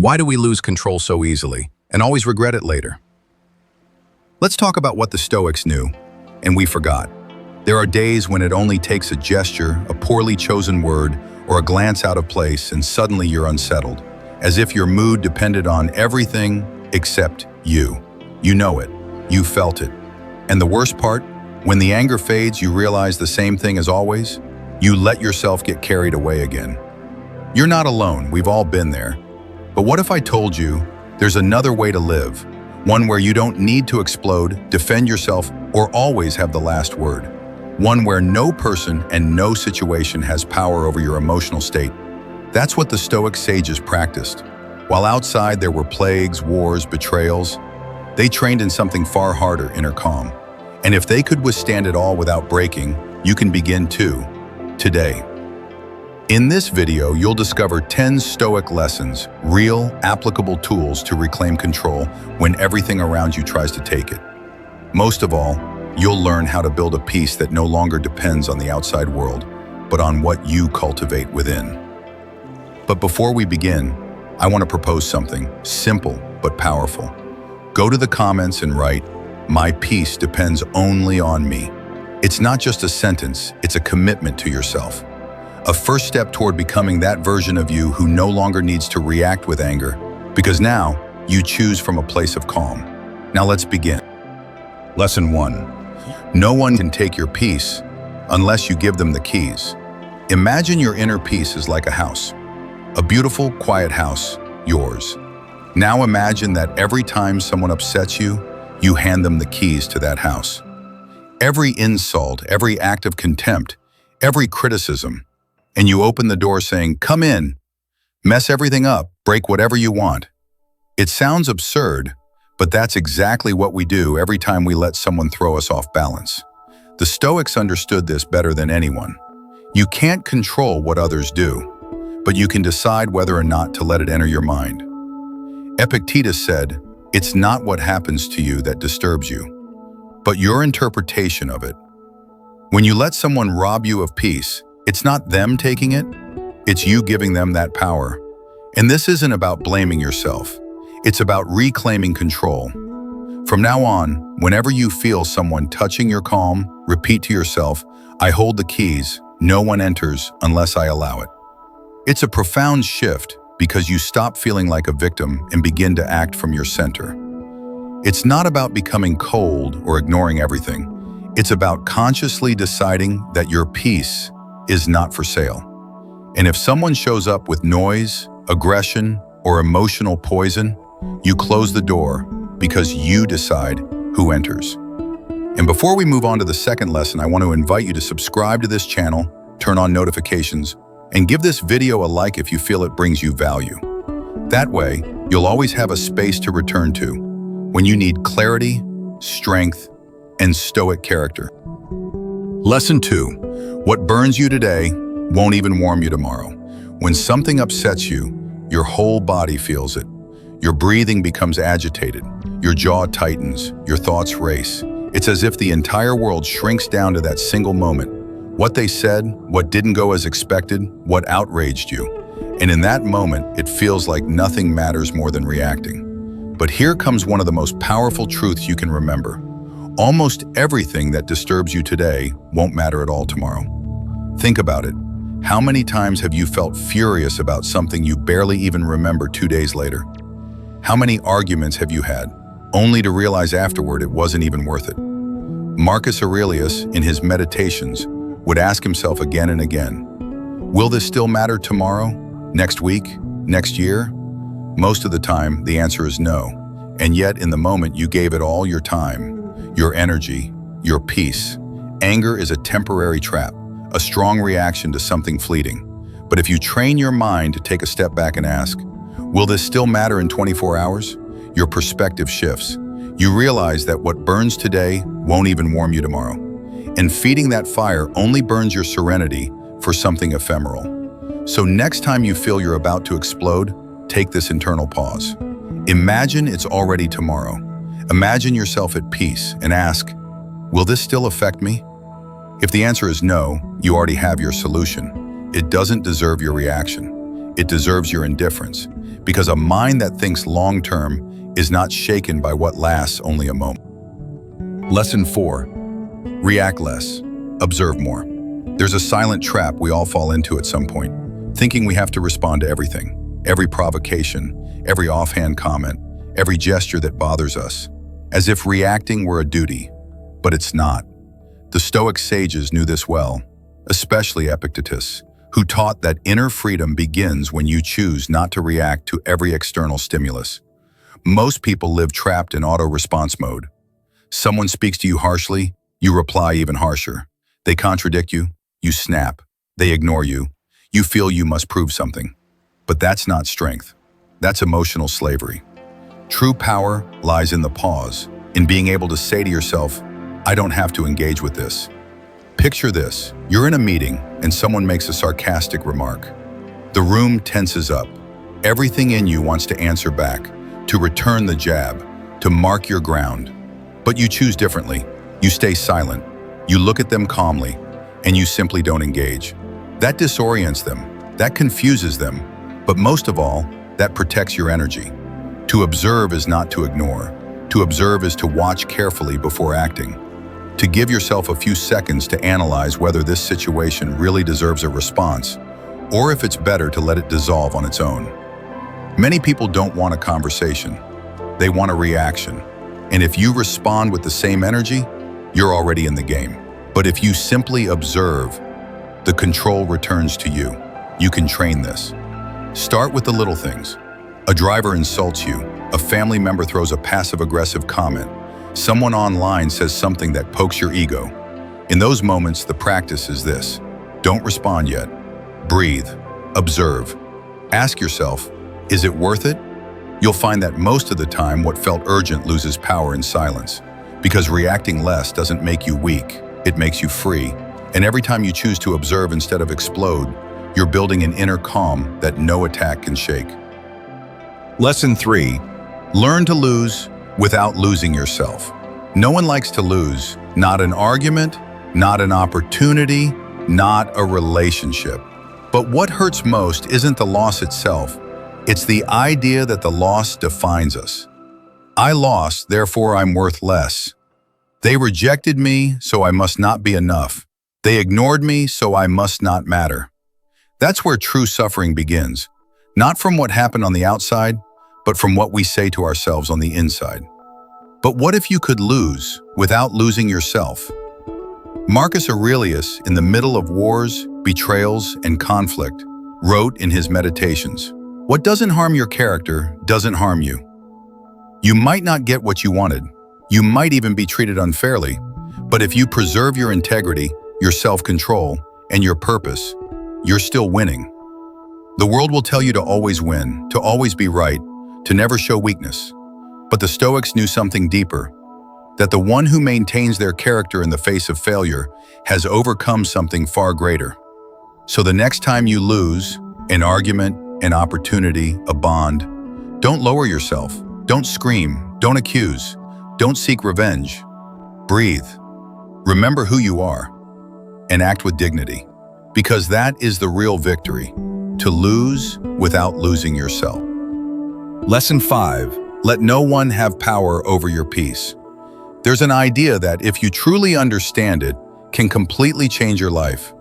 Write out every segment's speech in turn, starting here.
Why do we lose control so easily and always regret it later? Let's talk about what the Stoics knew, and we forgot. There are days when it only takes a gesture, a poorly chosen word, or a glance out of place, and suddenly you're unsettled, as if your mood depended on everything except you. You know it. You felt it. And the worst part, when the anger fades, you realize the same thing as always. You let yourself get carried away again. You're not alone. We've all been there. But what if I told you there's another way to live? One where you don't need to explode, defend yourself, or always have the last word. One where no person and no situation has power over your emotional state. That's what the Stoic sages practiced. While outside there were plagues, wars, betrayals, they trained in something far harder, inner calm. And if they could withstand it all without breaking, you can begin too, today. In this video, you'll discover 10 Stoic lessons, real, applicable tools to reclaim control when everything around you tries to take it. Most of all, you'll learn how to build a peace that no longer depends on the outside world, but on what you cultivate within. But before we begin, I want to propose something simple but powerful. Go to the comments and write, "My peace depends only on me." It's not just a sentence, it's a commitment to yourself. A first step toward becoming that version of you who no longer needs to react with anger, because now you choose from a place of calm. Now let's begin. Lesson 1. No one can take your peace unless you give them the keys. Imagine your inner peace is like a house. A beautiful, quiet house, yours. Now imagine that every time someone upsets you, you hand them the keys to that house. Every insult, every act of contempt, every criticism, and you open the door saying, "Come in, mess everything up, break whatever you want." It sounds absurd, but that's exactly what we do every time we let someone throw us off balance. The Stoics understood this better than anyone. You can't control what others do, but you can decide whether or not to let it enter your mind. Epictetus said, "It's not what happens to you that disturbs you, but your interpretation of it." When you let someone rob you of peace, it's not them taking it, it's you giving them that power. And this isn't about blaming yourself. It's about reclaiming control. From now on, whenever you feel someone touching your calm, repeat to yourself, "I hold the keys. No one enters unless I allow it." It's a profound shift because you stop feeling like a victim and begin to act from your center. It's not about becoming cold or ignoring everything. It's about consciously deciding that your peace is not for sale. And if someone shows up with noise, aggression, or emotional poison, you close the door because you decide who enters. And before we move on to the second lesson, I want to invite you to subscribe to this channel, turn on notifications, and give this video a like if you feel it brings you value. That way, you'll always have a space to return to when you need clarity, strength, and Stoic character. Lesson 2. What burns you today won't even warm you tomorrow. When something upsets you, your whole body feels it. Your breathing becomes agitated. Your jaw tightens. Your thoughts race. It's as if the entire world shrinks down to that single moment. What they said, what didn't go as expected, what outraged you. And in that moment, it feels like nothing matters more than reacting. But here comes one of the most powerful truths you can remember. Almost everything that disturbs you today won't matter at all tomorrow. Think about it. How many times have you felt furious about something you barely even remember 2 days later? How many arguments have you had, only to realize afterward it wasn't even worth it? Marcus Aurelius, in his Meditations, would ask himself again and again, will this still matter tomorrow, next week, next year? Most of the time, the answer is no. And yet, in the moment, you gave it all your time, your energy, your peace. Anger is a temporary trap, a strong reaction to something fleeting. But if you train your mind to take a step back and ask, will this still matter in 24 hours? Your perspective shifts. You realize that what burns today won't even warm you tomorrow. And feeding that fire only burns your serenity for something ephemeral. So next time you feel you're about to explode, take this internal pause. Imagine it's already tomorrow. Imagine yourself at peace and ask, will this still affect me? If the answer is no, you already have your solution. It doesn't deserve your reaction. It deserves your indifference. because a mind that thinks long-term is not shaken by what lasts only a moment. Lesson 4. React less. Observe more. There's a silent trap we all fall into at some point, thinking we have to respond to everything, every provocation, every offhand comment, every gesture that bothers us, as if reacting were a duty. But it's not. The Stoic sages knew this well, especially Epictetus, who taught that inner freedom begins when you choose not to react to every external stimulus. Most people live trapped in auto-response mode. Someone speaks to you harshly, you reply even harsher. They contradict you, you snap. They ignore you, you feel you must prove something. But that's not strength. That's emotional slavery. True power lies in the pause, in being able to say to yourself, I don't have to engage with this. Picture this, you're in a meeting and someone makes a sarcastic remark. The room tenses up. Everything in you wants to answer back, to return the jab, to mark your ground. But you choose differently. You stay silent. You look at them calmly, and you simply don't engage. That disorients them. That confuses them. But most of all, that protects your energy. To observe is not to ignore. To observe is to watch carefully before acting. To give yourself a few seconds to analyze whether this situation really deserves a response, or if it's better to let it dissolve on its own. Many people don't want a conversation. They want a reaction. And if you respond with the same energy, you're already in the game. But if you simply observe, the control returns to you. You can train this. Start with the little things. A driver insults you. A family member throws a passive-aggressive comment. Someone online says something that pokes your ego. In those moments, the practice is this. Don't respond yet. Breathe. Observe. Ask yourself, is it worth it? You'll find that most of the time what felt urgent loses power in silence. Because reacting less doesn't make you weak, it makes you free. And every time you choose to observe instead of explode, you're building an inner calm that no attack can shake. Lesson 3. Learn to lose without losing yourself. No one likes to lose. Not an argument, not an opportunity, not a relationship. But what hurts most isn't the loss itself. It's the idea that the loss defines us. I lost, therefore I'm worth less. They rejected me, so I must not be enough. They ignored me, so I must not matter. That's where true suffering begins. Not from what happened on the outside, but from what we say to ourselves on the inside. But what if you could lose without losing yourself? Marcus Aurelius, in the middle of wars, betrayals, and conflict, wrote in his Meditations, "What doesn't harm your character doesn't harm you." You might not get what you wanted. You might even be treated unfairly. But if you preserve your integrity, your self-control, and your purpose, you're still winning. The world will tell you to always win, to always be right, to never show weakness. But the Stoics knew something deeper, that the one who maintains their character in the face of failure has overcome something far greater. So the next time you lose, an argument, an opportunity, a bond, don't lower yourself. Don't scream. Don't accuse. Don't seek revenge. Breathe. Remember who you are and act with dignity, because that is the real victory, to lose without losing yourself. Lesson 5. Let no one have power over your peace. There's an idea that, if you truly understand it, can completely change your life.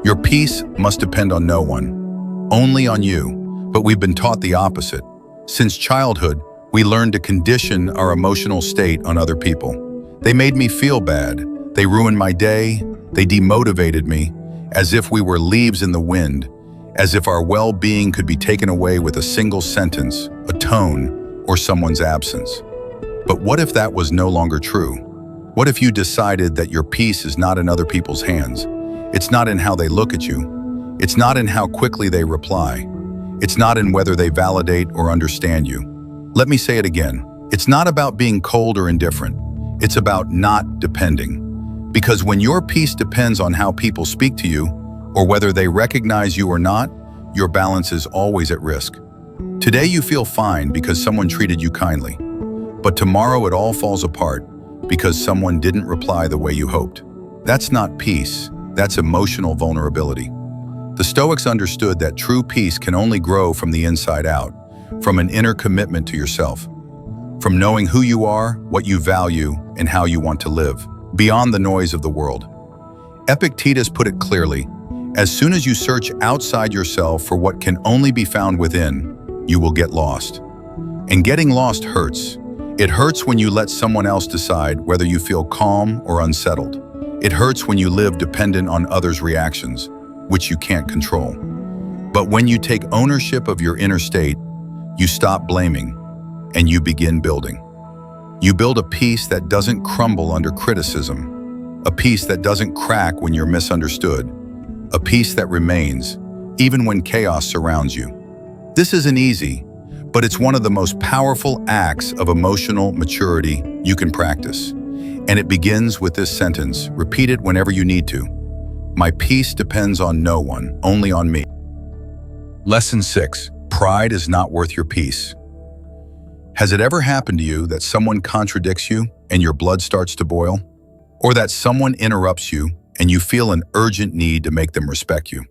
Your peace must depend on no one, only on you. But we've been taught the opposite. Since childhood, we learned to condition our emotional state on other people. They made me feel bad. They ruined my day. They demotivated me, as if we were leaves in the wind, as if our well-being could be taken away with a single sentence, a tone, or someone's absence. But what if that was no longer true? What if you decided that your peace is not in other people's hands? It's not in how they look at you. It's not in how quickly they reply. It's not in whether they validate or understand you. Let me say it again. It's not about being cold or indifferent. It's about not depending. Because when your peace depends on how people speak to you, or whether they recognize you or not, your balance is always at risk. Today you feel fine because someone treated you kindly. But tomorrow it all falls apart because someone didn't reply the way you hoped. That's not peace. That's emotional vulnerability. The Stoics understood that true peace can only grow from the inside out, from an inner commitment to yourself, from knowing who you are, what you value, and how you want to live, beyond the noise of the world. Epictetus put it clearly: as soon as you search outside yourself for what can only be found within, you will get lost. And getting lost hurts. It hurts when you let someone else decide whether you feel calm or unsettled. It hurts when you live dependent on others' reactions, which you can't control. But when you take ownership of your inner state, you stop blaming and you begin building. You build a peace that doesn't crumble under criticism, a peace that doesn't crack when you're misunderstood, a peace that remains even when chaos surrounds you. This isn't easy, but it's one of the most powerful acts of emotional maturity you can practice. And it begins with this sentence. Repeat it whenever you need to. My peace depends on no one, only on me. Lesson 6. Pride is not worth your peace. Has it ever happened to you that someone contradicts you and your blood starts to boil? Or that someone interrupts you and you feel an urgent need to make them respect you?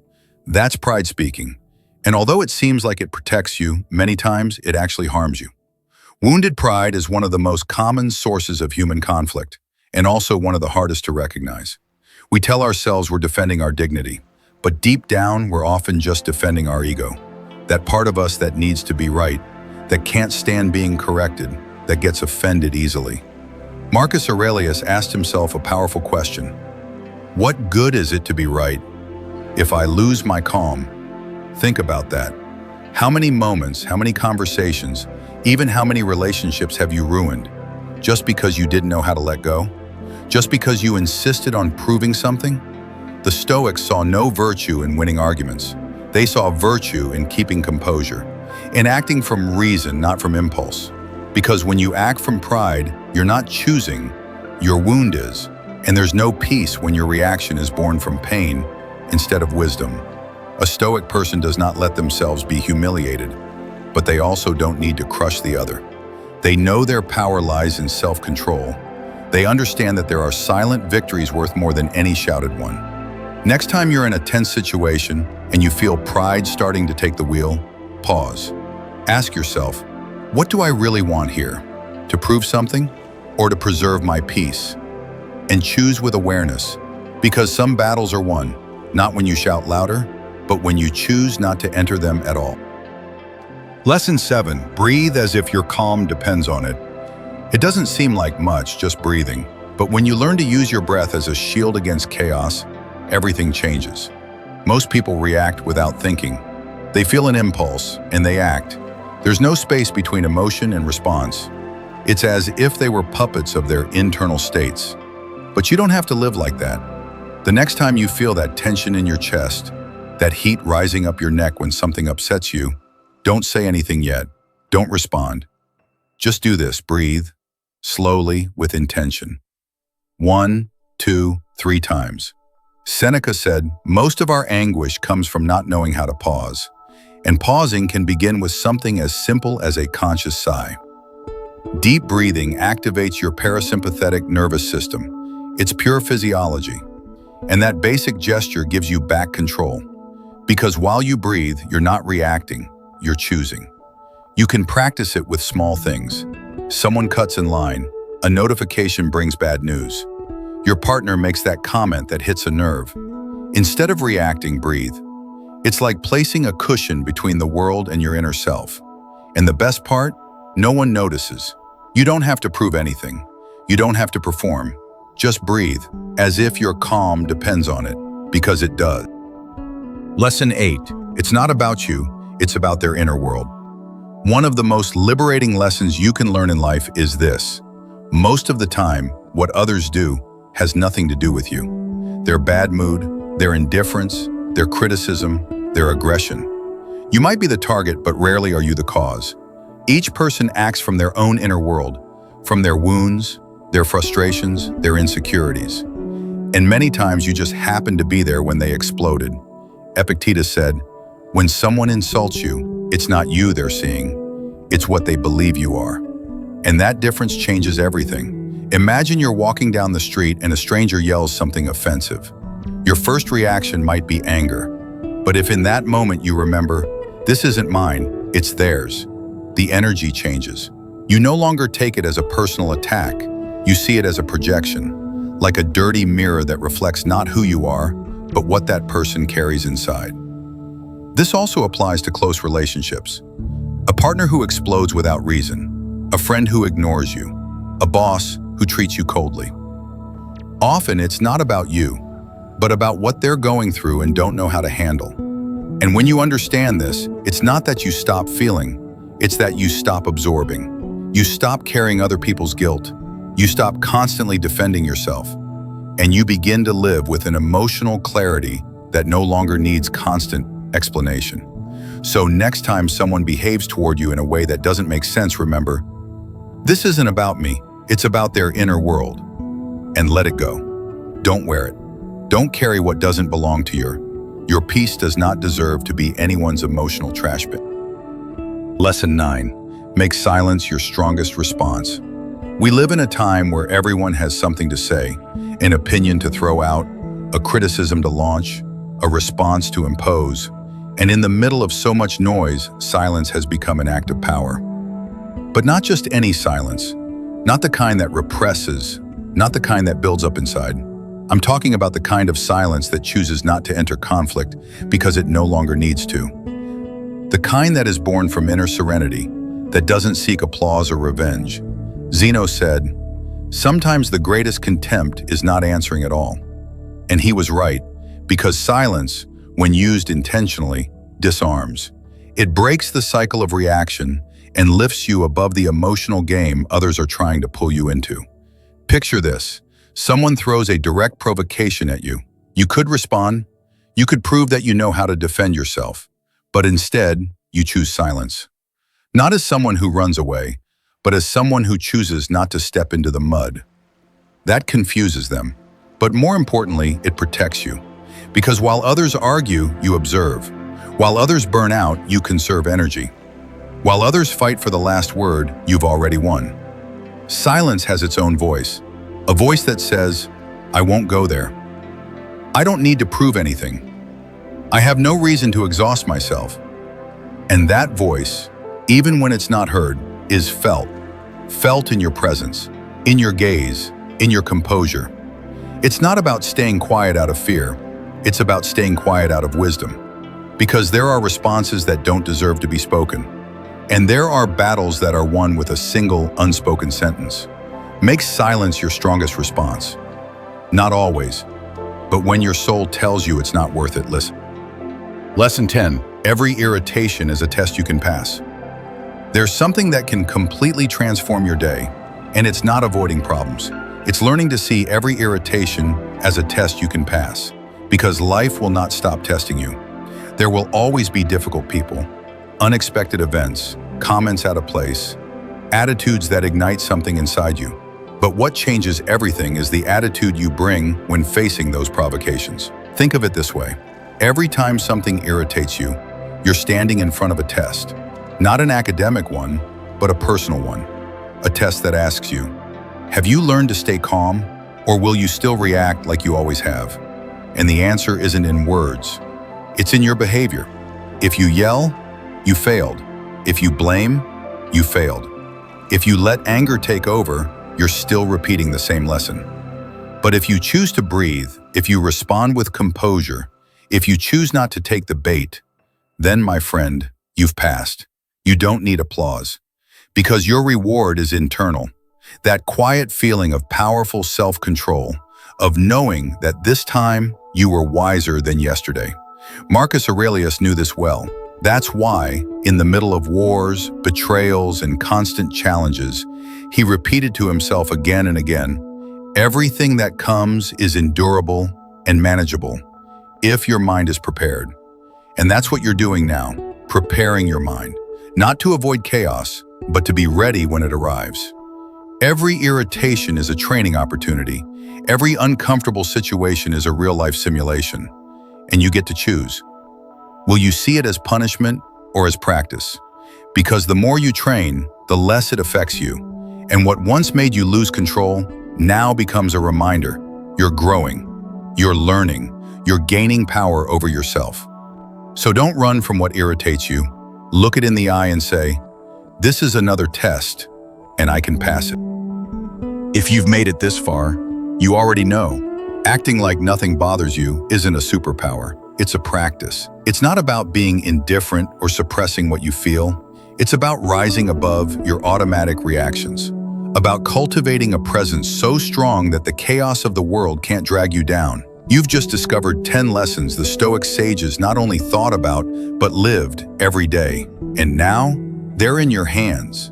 That's pride speaking. And although it seems like it protects you, many times it actually harms you. Wounded pride is one of the most common sources of human conflict, and also one of the hardest to recognize. We tell ourselves we're defending our dignity, but deep down we're often just defending our ego. That part of us that needs to be right, that can't stand being corrected, that gets offended easily. Marcus Aurelius asked himself a powerful question. What good is it to be right if I lose my calm? Think about that. How many moments, how many conversations, even how many relationships have you ruined just because you didn't know how to let go? Just because you insisted on proving something? The Stoics saw no virtue in winning arguments. They saw virtue in keeping composure, in acting from reason, not from impulse. Because when you act from pride, you're not choosing, your wound is. And there's no peace when your reaction is born from pain instead of wisdom. A Stoic person does not let themselves be humiliated, but they also don't need to crush the other. They know their power lies in self-control. They understand that there are silent victories worth more than any shouted one. Next time you're in a tense situation and you feel pride starting to take the wheel, pause. Ask yourself, what do I really want here? To prove something or to preserve my peace? And choose with awareness, because some battles are won, not when you shout louder, but when you choose not to enter them at all. Lesson 7. Breathe as if your calm depends on it. It doesn't seem like much, just breathing, but when you learn to use your breath as a shield against chaos, everything changes. Most people react without thinking. They feel an impulse, and they act. There's no space between emotion and response. It's as if they were puppets of their internal states. But you don't have to live like that. The next time you feel that tension in your chest, that heat rising up your neck when something upsets you, don't say anything yet. Don't respond. Just do this. Breathe, slowly, with intention. 1, 2, 3 times. Seneca said, most of our anguish comes from not knowing how to pause. And pausing can begin with something as simple as a conscious sigh. Deep breathing activates your parasympathetic nervous system. It's pure physiology. And that basic gesture gives you back control. Because while you breathe, you're not reacting, you're choosing. You can practice it with small things. Someone cuts in line, a notification brings bad news. Your partner makes that comment that hits a nerve. Instead of reacting, breathe. It's like placing a cushion between the world and your inner self. And the best part, no one notices. You don't have to prove anything. You don't have to perform. Just breathe, as if your calm depends on it, because it does. Lesson 8. It's not about you, it's about their inner world. One of the most liberating lessons you can learn in life is this. Most of the time, what others do has nothing to do with you. Their bad mood, their indifference, their criticism, their aggression. You might be the target, but rarely are you the cause. Each person acts from their own inner world, from their wounds, their frustrations, their insecurities. And many times you just happen to be there when they exploded. Epictetus said, when someone insults you, it's not you they're seeing, it's what they believe you are. And that difference changes everything. Imagine you're walking down the street and a stranger yells something offensive. Your first reaction might be anger. But if in that moment you remember, this isn't mine, it's theirs, the energy changes. You no longer take it as a personal attack. You see it as a projection, like a dirty mirror that reflects not who you are, but what that person carries inside. This also applies to close relationships. A partner who explodes without reason, a friend who ignores you, a boss who treats you coldly. Often it's not about you, but about what they're going through and don't know how to handle. And when you understand this, it's not that you stop feeling, it's that you stop absorbing. You stop carrying other people's guilt. You stop constantly defending yourself. And you begin to live with an emotional clarity that no longer needs constant explanation. So next time someone behaves toward you in a way that doesn't make sense, remember, this isn't about me, it's about their inner world. And let it go. Don't wear it. Don't carry what doesn't belong to your peace does not deserve to be anyone's emotional trash bin. Lesson 9. Make silence your strongest response. We live in a time where everyone has something to say, an opinion to throw out, a criticism to launch, a response to impose. And in the middle of so much noise, silence has become an act of power. But not just any silence, not the kind that represses, not the kind that builds up inside. I'm talking about the kind of silence that chooses not to enter conflict because it no longer needs to. The kind that is born from inner serenity, that doesn't seek applause or revenge. Zeno said, "Sometimes the greatest contempt is not answering at all." And he was right, because silence, when used intentionally, disarms. It breaks the cycle of reaction and lifts you above the emotional game others are trying to pull you into. Picture this. Someone throws a direct provocation at you. You could respond. You could prove that you know how to defend yourself. But instead, you choose silence. Not as someone who runs away, but as someone who chooses not to step into the mud. That confuses them. But more importantly, it protects you. Because while others argue, you observe. While others burn out, you conserve energy. While others fight for the last word, you've already won. Silence has its own voice. A voice that says, "I won't go there. I don't need to prove anything. I have no reason to exhaust myself." And that voice, even when it's not heard, is felt in your presence, in your gaze, in your composure. It's not about staying quiet out of fear. It's about staying quiet out of wisdom. Because there are responses that don't deserve to be spoken. And there are battles that are won with a single unspoken sentence. Make silence your strongest response. Not always, but when your soul tells you it's not worth it, listen. Lesson 10. Every irritation is a test you can pass. There's something that can completely transform your day, and it's not avoiding problems. It's learning to see every irritation as a test you can pass, because life will not stop testing you. There will always be difficult people, unexpected events, comments out of place, attitudes that ignite something inside you. But what changes everything is the attitude you bring when facing those provocations. Think of it this way. Every time something irritates you, you're standing in front of a test. Not an academic one, but a personal one. A test that asks you, have you learned to stay calm, or will you still react like you always have? And the answer isn't in words. It's in your behavior. If you yell, you failed. If you blame, you failed. If you let anger take over, you're still repeating the same lesson. But if you choose to breathe, if you respond with composure, if you choose not to take the bait, then, my friend, you've passed. You don't need applause. Because your reward is internal. That quiet feeling of powerful self-control, of knowing that this time you were wiser than yesterday. Marcus Aurelius knew this well. That's why, in the middle of wars, betrayals, and constant challenges, he repeated to himself again and again, everything that comes is endurable and manageable, if your mind is prepared. And that's what you're doing now, preparing your mind, not to avoid chaos, but to be ready when it arrives. Every irritation is a training opportunity. Every uncomfortable situation is a real-life simulation, and you get to choose. Will you see it as punishment or as practice? Because the more you train, the less it affects you. And what once made you lose control now becomes a reminder. You're growing, you're learning, you're gaining power over yourself. So don't run from what irritates you. Look it in the eye and say, This is another test, and I can pass it. If you've made it this far, you already know. Acting like nothing bothers you isn't a superpower. It's a practice. It's not about being indifferent or suppressing what you feel. It's about rising above your automatic reactions, about cultivating a presence so strong that the chaos of the world can't drag you down. You've just discovered 10 lessons the Stoic sages not only thought about, but lived every day. And now, they're in your hands.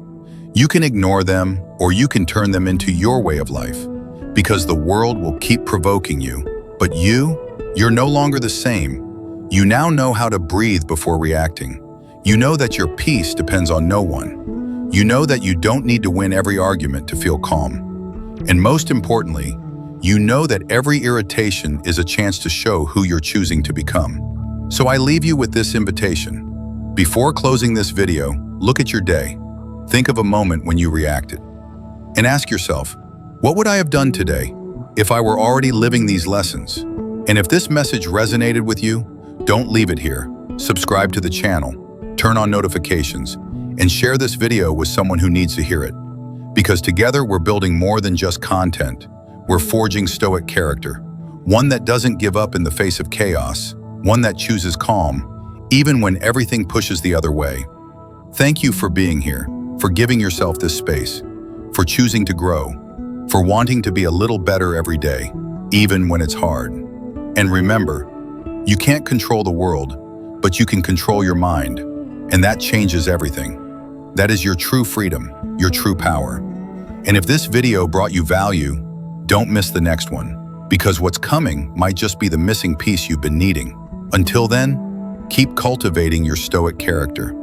You can ignore them, or you can turn them into your way of life, because the world will keep provoking you. But you're no longer the same. You now know how to breathe before reacting. You know that your peace depends on no one. You know that you don't need to win every argument to feel calm. And most importantly, you know that every irritation is a chance to show who you're choosing to become. So I leave you with this invitation. Before closing this video, look at your day. Think of a moment when you reacted. And ask yourself, what would I have done today if I were already living these lessons? And if this message resonated with you, don't leave it here. Subscribe to the channel, turn on notifications, and share this video with someone who needs to hear it. Because together we're building more than just content. We're forging Stoic character, one that doesn't give up in the face of chaos, one that chooses calm, even when everything pushes the other way. Thank you for being here, for giving yourself this space, for choosing to grow, for wanting to be a little better every day, even when it's hard. And remember, you can't control the world, but you can control your mind, and that changes everything. That is your true freedom, your true power. And if this video brought you value, don't miss the next one, because what's coming might just be the missing piece you've been needing. Until then, keep cultivating your Stoic character.